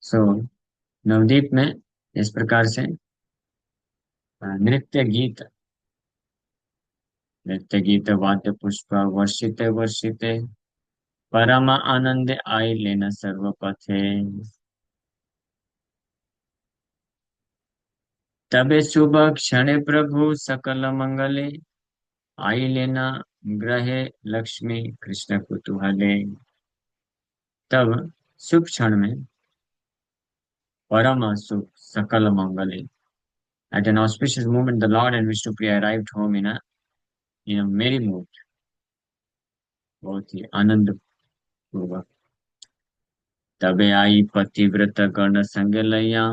सो नवदीप में इस प्रकार से नृत्य गीत नृत्य गीत वाद्य पुष्प वर्षिते वर्षिते परम आनंद आई लेना सर्व पथे। तबे शुभ क्षणे प्रभु सकल मंगले आई लेना ग्रहे लक्ष्मी कृष्ण कुतूहले। तब शुभ क्षण में परम सुख सकल मंगले। At an auspicious moment, the Lord and Vishnupriya arrived home in a merry mood, बहुत ही आनंद पूर्वक। तबे आई पतिव्रत गण संग लैया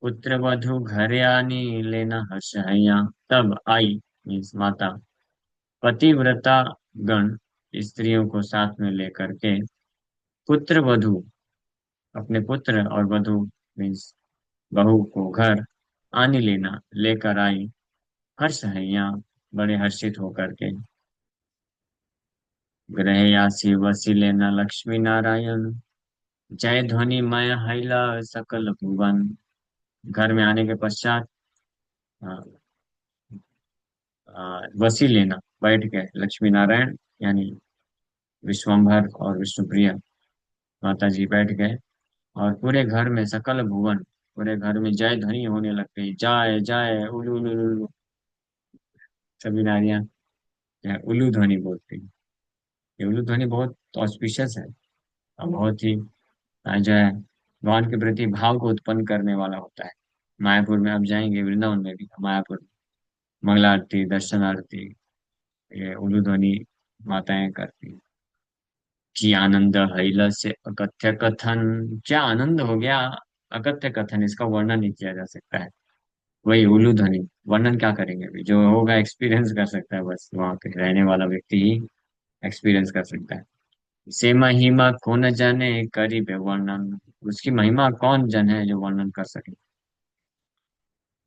पुत्र वधु घरे आनी लेना हर्ष हैया। तब आई मीन्स माता पतिव्रता गण स्त्रियों को साथ में लेकर के पुत्र वधु अपने पुत्र और वधु मीन्स बहू को घर आनी लेना लेकर आई हर्ष हैया बड़े हर्षित होकर के। ग्रह आसी वसी लेना लक्ष्मी नारायण जय ध्वनि मय हैला सकल भुवन। घर में आने के पश्चात अ, वसी लेना बैठ गए लक्ष्मी नारायण यानी विश्वम्भर और विष्णुप्रिया माता जी बैठ गए और पूरे घर में सकल भुवन पूरे घर में जय ध्वनि होने लग गई। जय जय उलू उलू उलू सभी नारियां उल्लू ध्वनि बोलती हैं। ये उल्लू ध्वनि बहुत ऑस्पिशियस है और बहुत ही जो है भगवान के प्रति भाव को उत्पन्न करने वाला होता है। मायापुर में आप जाएंगे वृंदावन में भी मायापुर मंगला आरती दर्शन आरती ये उल्लू ध्वनि माताएं करती हैं। कि आनंद हैल से अकथ्य कथन क्या आनंद हो गया। अकथ्य कथन इसका वर्णन नहीं किया जा सकता है। वही उल्लू ध्वनि वर्णन क्या करेंगे अभी जो होगा एक्सपीरियंस कर सकता है बस वहां पे रहने वाला व्यक्ति ही एक्सपीरियंस कर सकता है। से महिमा को न जाने करिब वर्णन उसकी महिमा कौन जन है जो वर्णन कर सके।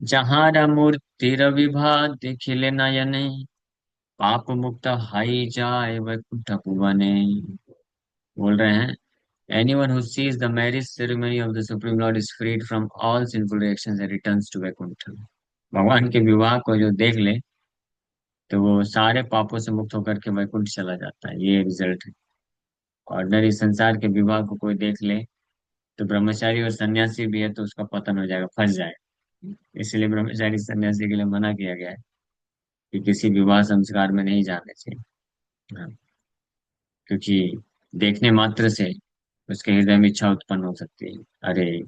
जहाँ मूर्ति रविभा देखिले नयने पाप मुक्त हाई जाए वैकुंठ भुवने। बोल रहे हैं anyone who sees the marriage ceremony of the Supreme Lord is freed from all sinful reactions and returns to Vaikuntha। भगवान के विवाह को जो देख ले तो वो सारे पापों से मुक्त होकर के वैकुंठ चला जाता है ये रिजल्ट है। ऑर्डनरी संसार के विवाह को कोई देख ले तो ब्रह्मचारी और सन्यासी भी है तो उसका पतन हो जाएगा फंस जाएगा। इसलिए ब्रह्मचारी सन्यासी के लिए मना किया गया है कि किसी विवाह संस्कार में नहीं जाने चाहिए। हाँ, क्योंकि देखने मात्र से उसके हृदय में इच्छा उत्पन्न हो सकती है। अरे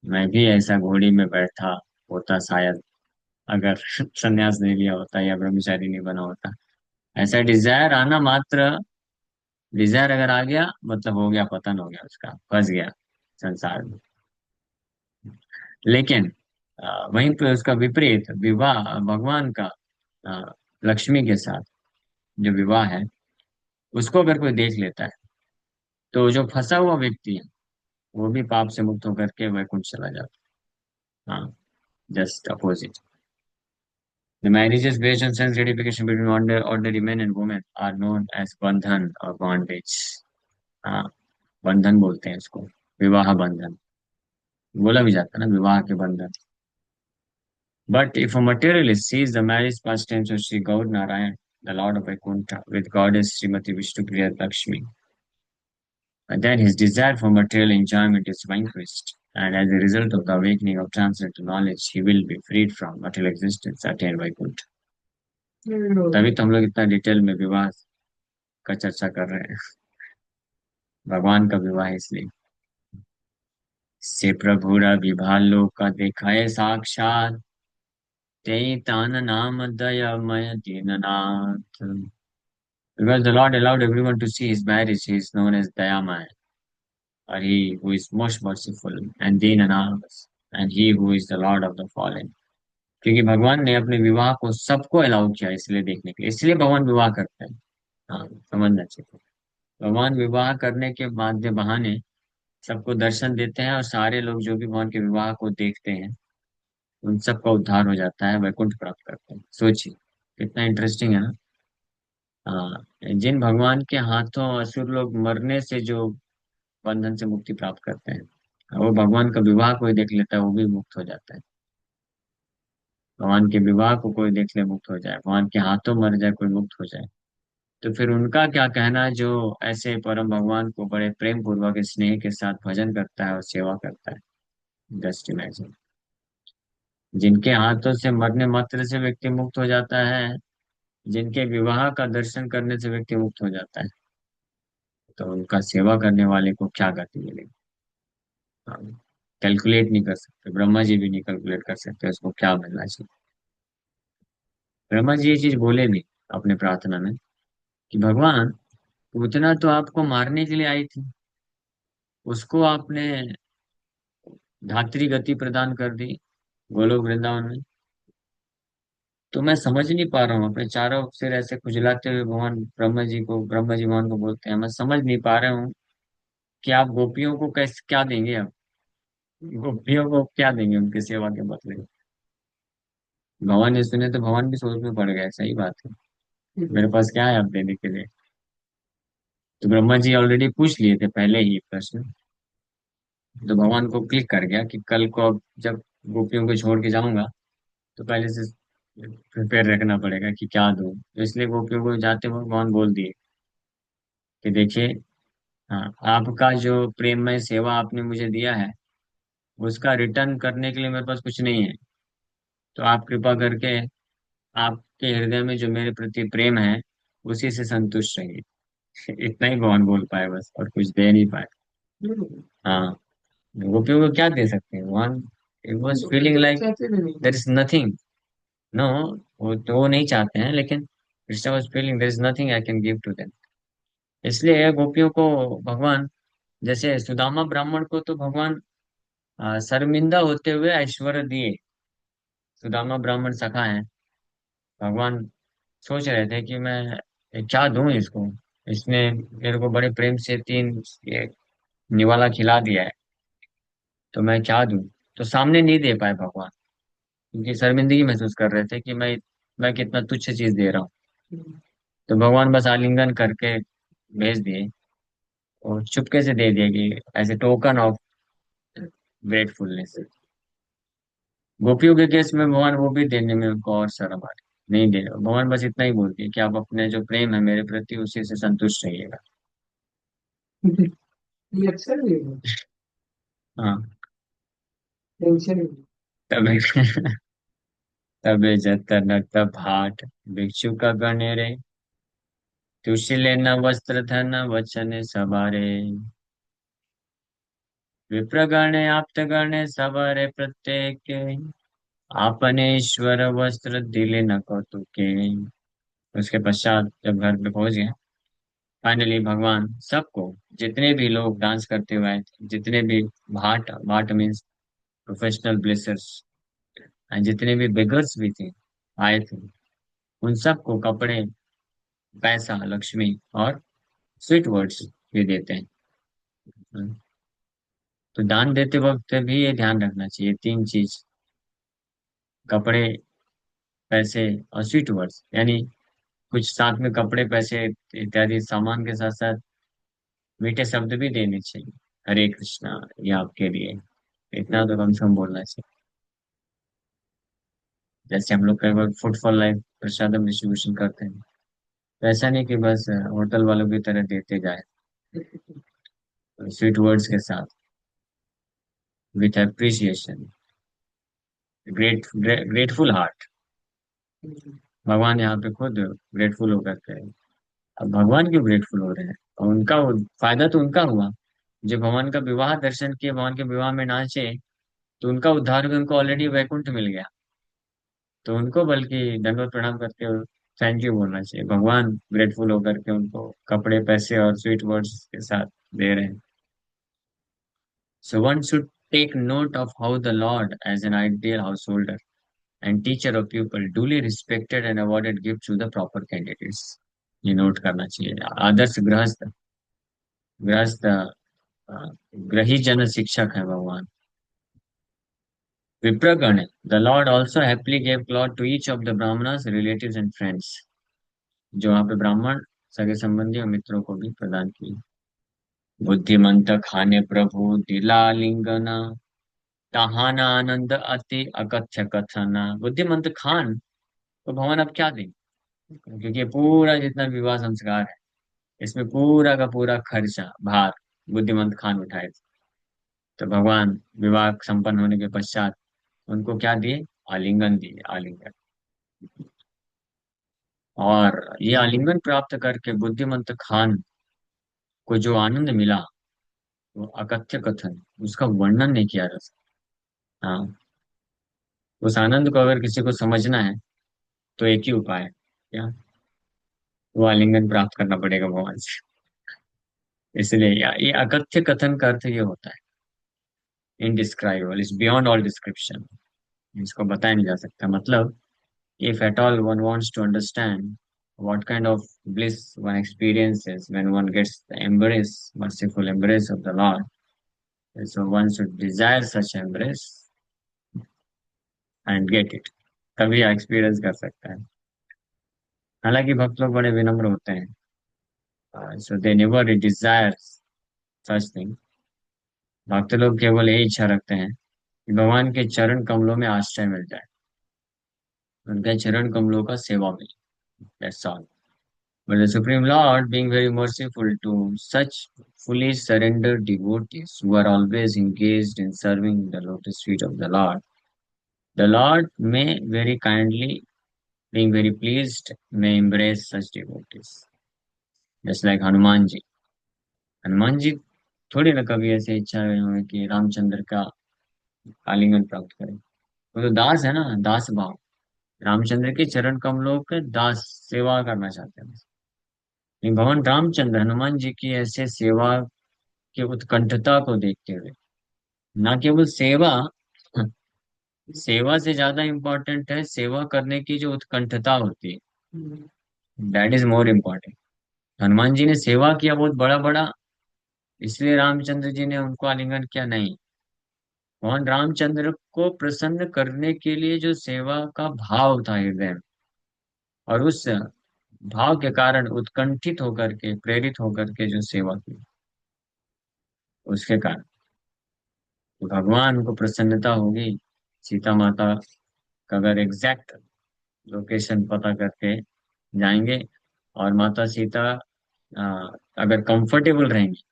मैं भी ऐसा घोड़ी में बैठा होता शायद अगर संन्यास नहीं लिया होता या ब्रह्मचारी नहीं बना होता। ऐसा डिजायर आना मात्र डिजायर अगर आ गया मतलब हो गया पतन हो गया उसका फंस गया संसार में। लेकिन वहीं पे उसका विपरीत विवाह भगवान का अ, लक्ष्मी के साथ जो विवाह है उसको अगर कोई देख लेता है तो जो फंसा हुआ व्यक्ति है वो भी पाप से मुक्त होकर के वैकुंठ चला जाता है। हाँ just opposite. The marriages based on sense gratification between ordinary men and women are known as बंधन और bondage। हाँ बंधन बोलते हैं इसको विवाह बंधन बोला भी जाता है ना विवाह के बंधन। But if a materialist sees the marriage past tense of Sri Gaur Narayan, the Lord of Vaikuntha, with goddess Srimati Vishnupriya Lakshmi, then his desire for material enjoyment is vanquished, and as a result of the awakening of transcendental knowledge, he will be freed from material existence, attain Vaikuntha। तभी तो हम लोग इतना detail में विवाह का चर्चा कर रहे हैं। भगवान का विवाह है इसलिए। से प्रभुरा विभा लोक का देखा है साक्षात ते तान नाम दयामय Deenanath. Because the Lord allowed everyone to see his marriage, he is known as Dayamaya, or he who is most merciful, and Deenanath, and he who is the Lord of the fallen। क्योंकि भगवान ने अपने विवाह को सबको allow किया इसलिए देखने के लिए इसलिए भगवान विवाह करते हैं। हाँ समझना चाहिए। भगवान विवाह करने के माध्यम बहाने सबको दर्शन देते हैं और सारे लोग जो भी भगवान के विवाह को देखते हैं उन सबका उद्धार हो जाता है वैकुंठ प्राप्त करते हैं। सोचिए कितना इंटरेस्टिंग है ना। हाँ जिन भगवान के हाथों असुर लोग मरने से जो बंधन से मुक्ति प्राप्त करते हैं। और वो भगवान का विवाह कोई देख लेता है वो भी मुक्त हो जाता है। भगवान के विवाह को कोई देख ले मुक्त हो जाए, भगवान के हाथों मर जाए कोई मुक्त हो जाए। तो फिर उनका क्या कहना है जो ऐसे परम भगवान को बड़े प्रेम पूर्वक स्नेह के साथ भजन करता है और सेवा करता है। जस्ट इमेजिन, जिनके हाथों से मरने मात्र से व्यक्ति मुक्त हो जाता है, जिनके विवाह का दर्शन करने से व्यक्ति मुक्त हो जाता है, तो उनका सेवा करने वाले को क्या गति मिलेगी। कैलकुलेट नहीं कर सकते, ब्रह्मा जी भी नहीं कैलकुलेट कर सकते उसको क्या मिलना चाहिए। ब्रह्मा जी ये चीज बोले भी अपने प्रार्थना में कि भगवान, पूतना तो आपको मारने के लिए आई थी, उसको आपने धात्री गति प्रदान कर दी गोलोक वृंदावन में। तो मैं समझ नहीं पा रहा हूँ, अपने चारों सिर ऐसे खुजलाते हुए भगवान ब्रह्मा जी भगवान को बोलते हैं, मैं समझ नहीं पा रहा हूँ कि आप गोपियों को कैसे क्या देंगे अब, गोपियों को क्या देंगे उनकी सेवा के बदले। भगवान ने सुने तो भगवान भी सोच में पड़ गए, सही बात है, मेरे पास क्या है अब देने के लिए। तो ब्रह्मा जी ऑलरेडी पूछ लिए थे पहले ही प्रश्न। तो भगवान को क्लिक कर गया कि कल को अब जब गोपियों को छोड़ के जाऊंगा तो पहले से प्रिपेयर रखना पड़ेगा कि क्या दूं। तो इसलिए गोपियों को जाते वक्त भगवान बोल दिए कि देखिए, हाँ, आपका जो प्रेममय सेवा आपने मुझे दिया है उसका रिटर्न करने के लिए मेरे पास कुछ नहीं है। तो आप कृपा करके आपके हृदय में जो मेरे प्रति प्रेम है उसी से संतुष्ट रहिए। इतना ही भगवान बोल पाए बस, और कुछ दे नहीं पाए। हाँ, गोपियों को क्या दे सकते हैं भगवान। It was feeling like there is nothing. No, वो तो वो नहीं चाहते हैं, लेकिन Krishna was feeling there is nothing I can give to them. इसलिए गोपियों को भगवान, जैसे सुदामा ब्राह्मण को तो भगवान शर्मिंदा होते हुए ऐश्वर्य दिए। सुदामा ब्राह्मण सखा है, भगवान सोच रहे थे कि मैं क्या दूं इसको, इसने मेरे को बड़े प्रेम से तीन ये निवाला खिला दिया है, तो मैं क्या दूं। तो सामने नहीं दे पाए भगवान, क्योंकि शर्मिंदगी महसूस कर रहे थे कि मैं कितना तुच्छ चीज दे रहा हूँ। तो भगवान बस आलिंगन करके भेज दिए और चुपके से दे दिए कि as a token of gratefulness. गोपियों के केस में भगवान वो भी देने में उनको और शर्म आ रही, नहीं दे रहे भगवान, बस इतना ही बोलती है कि आप अपने जो प्रेम है मेरे प्रति उसी से संतुष्ट रहिएगा। ये अच्छा नहीं है। हाँ, टेंशन। तब तबे जतन तब हाट भिक्षु का गणे रे, तुषिले न वस्त्र धन वचन सवारे, विप्रगणे आप्तगणे सवारे प्रत्येक, आपने ईश्वर वस्त्र दिले न कौतुके। उसके पश्चात जब घर पे पहुंच गए, फाइनली भगवान सबको, जितने भी लोग डांस करते हुए आए थे, जितने भी भाट भाट मीन्स प्रोफेशनल ब्लेसर्स, जितने भी बेगर्स भी थे आए थे, उन सबको कपड़े, पैसा, लक्ष्मी और स्वीट वर्ड्स भी देते हैं। तो दान देते वक्त भी ये ध्यान रखना चाहिए, तीन चीज: कपड़े, पैसे और स्वीट वर्ड्स, यानी कुछ साथ में कपड़े, पैसे इत्यादि सामान के साथ साथ मीठे शब्द भी देने चाहिए। हरे कृष्णा, ये आपके लिए, इतना तो कम से कम बोलना चाहिए। जैसे हम लोग कई बार food for life prasadam distribution करते हैं, तो ऐसा नहीं कि बस होटल वालों की तरह देते जाए, स्वीट वर्ड्स के साथ, विथ अप्रिसिएशन, ग्रेटफुल हार्ट। भगवान यहाँ पे खुद ग्रेटफुल होकर के, अब भगवान क्यों ग्रेटफुल हो रहे हैं, और उनका फायदा तो उनका हुआ, जब भगवान का विवाह दर्शन किए, भगवान के विवाह में नाचे, तो उनका उद्धार भी, उनको ऑलरेडी वैकुंठ मिल गया। तो उनको बल्कि दंडवत प्रणाम करके थैंक यू बोलना चाहिए, भगवान ग्रेटफुल होकर के उनको कपड़े, पैसे और स्वीट वर्ड्स के साथ दे रहे हैं। So one should take note of how the lord as an ideal householder and teacher of people duly respected and awarded gift to the proper candidates. ये नोट करना चाहिए। आदर्श गृहस्थ, गृहस्थ ग्रही जन शिक्षक है भगवान। विप्रगण, the Lord also happily gave cloth to each of the Brahmanas relatives and friends. जो वहाँ पे ब्राह्मण, सगे संबंधी और मित्रों को भी प्रदान किए। बुद्धिमंत खाने प्रभु दिला लिंगना, तहाना आनंद अति अकथ्य कथना। बुद्धिमंत खान तो भगवान अब क्या दें, क्योंकि ये पूरा जितना विवाह संस्कार है, इसमें पूरा का पूरा खर्चा भार बुद्धिमंत खान उठाए थे। तो भगवान विवाह संपन्न होने के पश्चात उनको क्या दिए, आलिंगन दिए, आलिंगन। और ये आलिंगन प्राप्त करके बुद्धिमंत खान को जो आनंद मिला, वो अकथ्य कथन, उसका वर्णन नहीं किया जा सकता। हाँ, उस आनंद को अगर किसी को समझना है तो एक ही उपाय है, क्या, वो आलिंगन प्राप्त करना पड़ेगा भगवान से। इसलिए ये अकथ्य कथन का अर्थ ये होता है, इनडिस्क्राइबल, इज बियॉन्ड ऑल डिस्क्रिप्शन। इसको बताया नहीं जा सकता। मतलब, if at all one wants to understand what kind of bliss one experiences when one gets the embrace, merciful embrace of the Lord, so one should desire such embrace and get it, तभी experience कर सकता है। हालांकि भक्त लोग बड़े विनम्र होते हैं, so they never desire such thing. भक्त लोग केवल यही इच्छा रखते हैं कि भगवान के चरण कमलों में आश्रय मिल जाए, उनके चरण कमलों का सेवा मिले, that's all. But the Supreme Lord, being very merciful to such fully surrendered devotees who are always engaged in serving the lotus feet of the Lord may very kindly, being very pleased, may embrace such devotees. Just like Hanuman ji. Hanuman ji थोड़ी ना कभी ऐसे इच्छा हुई कि रामचंद्र का आलिंगन प्राप्त करें। वो तो दास है ना, दास भाव, रामचंद्र के चरण कमलों के दास, सेवा करना चाहते हैं। लेकिन भगवान रामचंद्र हनुमान जी की ऐसे सेवा की उत्कंठता को देखते हुए, ना केवल सेवा, सेवा से ज्यादा इंपॉर्टेंट है सेवा करने की जो उत्कंठता होती है, that is more important. Hanuman ji ने सेवा किया बहुत बड़ा बड़ा, इसलिए रामचंद्र जी ने उनको आलिंगन किया नहीं। भगवान रामचंद्र को प्रसन्न करने के लिए जो सेवा का भाव था हृदय में, और उस भाव के कारण उत्कंठित होकर के, प्रेरित होकर के जो सेवा की, उसके कारण तो भगवान को प्रसन्नता होगी। सीता माता का अगर एग्जैक्ट लोकेशन पता करके जाएंगे, और माता सीता अगर कंफर्टेबल रहेंगी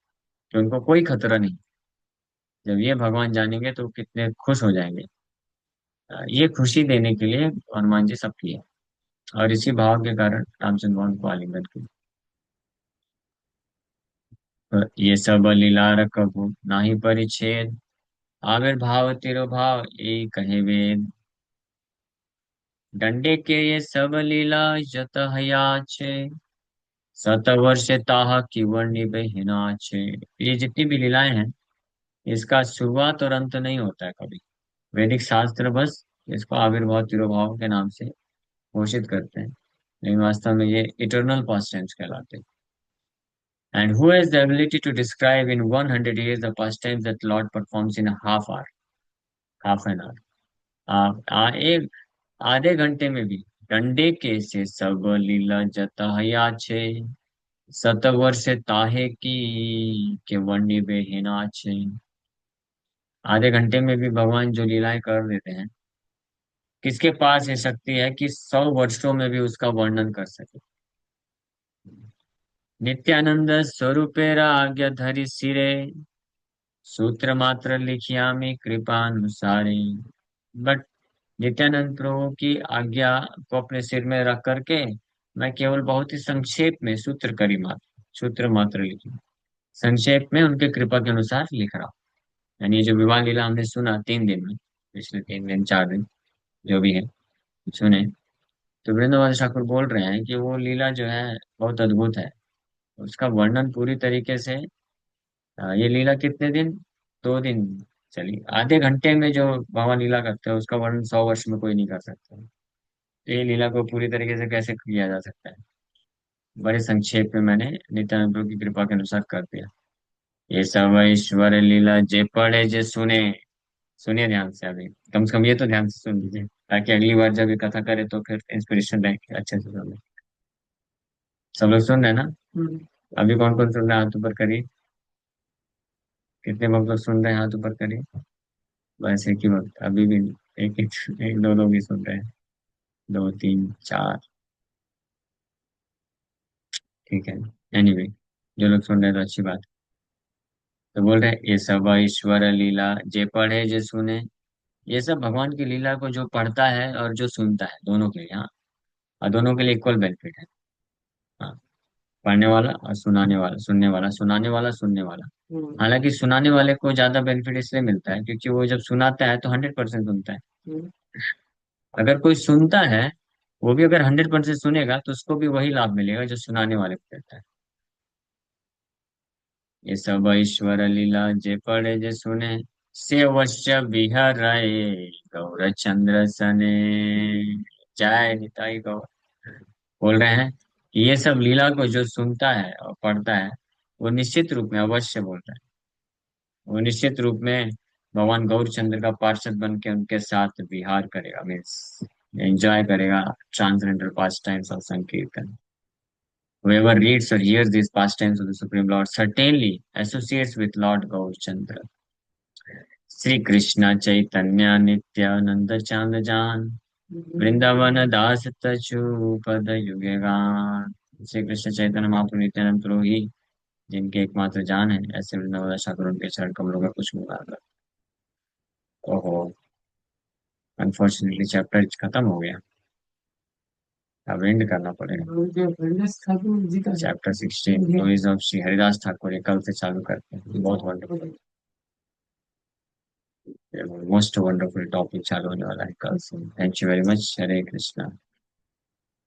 तो उनको कोई खतरा नहीं। जब ये भगवान जानेंगे तो कितने खुश हो जाएंगे। ये खुशी देने के लिए हनुमान जी सब किए, और इसी भाव के कारण रामचंद्र भगवान को आलिंगन किया। तो ये सब लीला कबू नाही परिच्छेद, आविर्भाव तिरुभाव एक कहे वेद। डंडे के ये सब लीला जत हया छे, शत वर्ष ताहा की वर्णि हिना छे। ये जितनी भी लीलाएं हैं, इसका शुरुआत और अंत नहीं होता है कभी। वैदिक शास्त्र बस इसको आविर्भाव तिरुभाव के नाम से घोषित करते हैं, लेकिन वास्तव में ये इटर्नल पास्ट टेंस कहलाते हैं। And who has the ability to describe in 100 years the past tense that lord performs in half hour, half an hour, एक आधे घंटे में भी। डंडे के से सब लीला जतहया छे, शत वर्ष ताहे की के वर्णि बेहिना छे। आधे घंटे में भी भगवान जो लीलाएं कर देते हैं, किसके पास ये शक्ति है कि 100 वर्षों में भी उसका वर्णन कर सके। नित्यानंद स्वरूपेरा आज्ञा धरि सिरे, सूत्र मात्र लिखियामि कृपानुसारे। बट नित्यानंद प्रभु की आज्ञा को अपने सिर में रख करके मैं केवल बहुत ही संक्षेप में सूत्र मात्र लिखी, संक्षेप में उनके कृपा के अनुसार लिख रहा हूँ। यानी ये जो विवाह लीला हमने सुना 3 दिन में, पिछले 3 दिन 4 दिन जो भी है सुने, तो वृंदावन ठाकुर बोल रहे हैं कि वो लीला जो है बहुत अद्भुत है। उसका वर्णन पूरी तरीके से, ये लीला कितने दिन, 2 दिन चली, आधे घंटे में जो भगवान लीला करते हैं उसका वर्णन 100 वर्ष में कोई नहीं कर सकता। तो ये लीला को पूरी तरीके से कैसे किया जा सकता है, बड़े संक्षेप में मैंने नित्यानंद प्रभु की कृपा के अनुसार कर दिया। ये सब ईश्वर लीला जे पढ़े जे सुने, सुनिए ध्यान से, अभी कम से कम ये तो ध्यान से सुन लीजिए, ताकि अगली बार जब ये कथा करे तो फिर इंस्पिरेशन रहे अच्छे से सुन ले। सब लोग सुन रहे हैं ना? अभी कौन कौन सुन रहे हैं हाथ ऊपर करिए। कितने भक्त लोग सुन रहे हैं, हाथ ऊपर करिए। बस एक ही वक्त अभी भी नहीं। एक एक, एक दो लोग ही सुन रहे हैं। दो तीन चार। ठीक है। एनीवे, जो लोग सुन रहे हैं तो अच्छी बात। तो बोल रहे हैं, ये सब ईश्वर लीला जे पढ़े जे सुने। ये सब भगवान की लीला को जो पढ़ता है और जो सुनता है, दोनों के लिए, हाँ। और दोनों के लिए इक्वल बेनिफिट है। हाँ। पढ़ने वाला और सुनाने वाला, सुनने वाला, सुनाने वाला, सुनने वाला। हालांकि सुनाने वाले को ज्यादा बेनिफिट इसलिए मिलता है क्योंकि वो जब सुनाता है तो 100% सुनता है। अगर कोई सुनता है, वो भी अगर 100% सुनेगा तो उसको भी वही लाभ मिलेगा जो सुनाने वाले को देता है। ये सब ईश्वर लीला जे पढ़े जे सुने, से अवश्य विहरए गौर चंद्र सने। जय निताई गौर। बोल रहे हैं कि ये सब लीला को जो सुनता है और पढ़ता है, वो निश्चित रूप में, अवश्य बोल रहे हैं, वो निश्चित रूप में भगवान गौरचंद्र का पार्षद बन के उनके साथ विहार करेगा, मीन्स एंजॉय करेगा ट्रांसजेंडर पास टाइम्स ऑफ संकीर्तन। Whoever reads or hears these pastimes of the Supreme Lord certainly associates with Lord Gaurchandra. Shri Krishna Chaitanya Nityananda चांद जान, वृंदावन दास तचु पद युगेगान। श्री कृष्ण चैतन्य महाप्रभु नित्यानंद प्रभु ही जिनके एकमात्र जान है, ऐसे वृंदावन दास ठाकुर उनके चरण कमलों में कुछ मुकाबला। ओहो, अनफॉर्चुनेटली चैप्टर खत्म हो गया। अब एंड करना पड़ेगा। Chapter 16 stories of Shri Haridas Thakur, ये कल से चालू करते हैं। बहुत वंडरफुल, मोस्ट वंडरफुल टॉपिक चालू होने वाला है कल से। Thank you very much. Hare Krishna.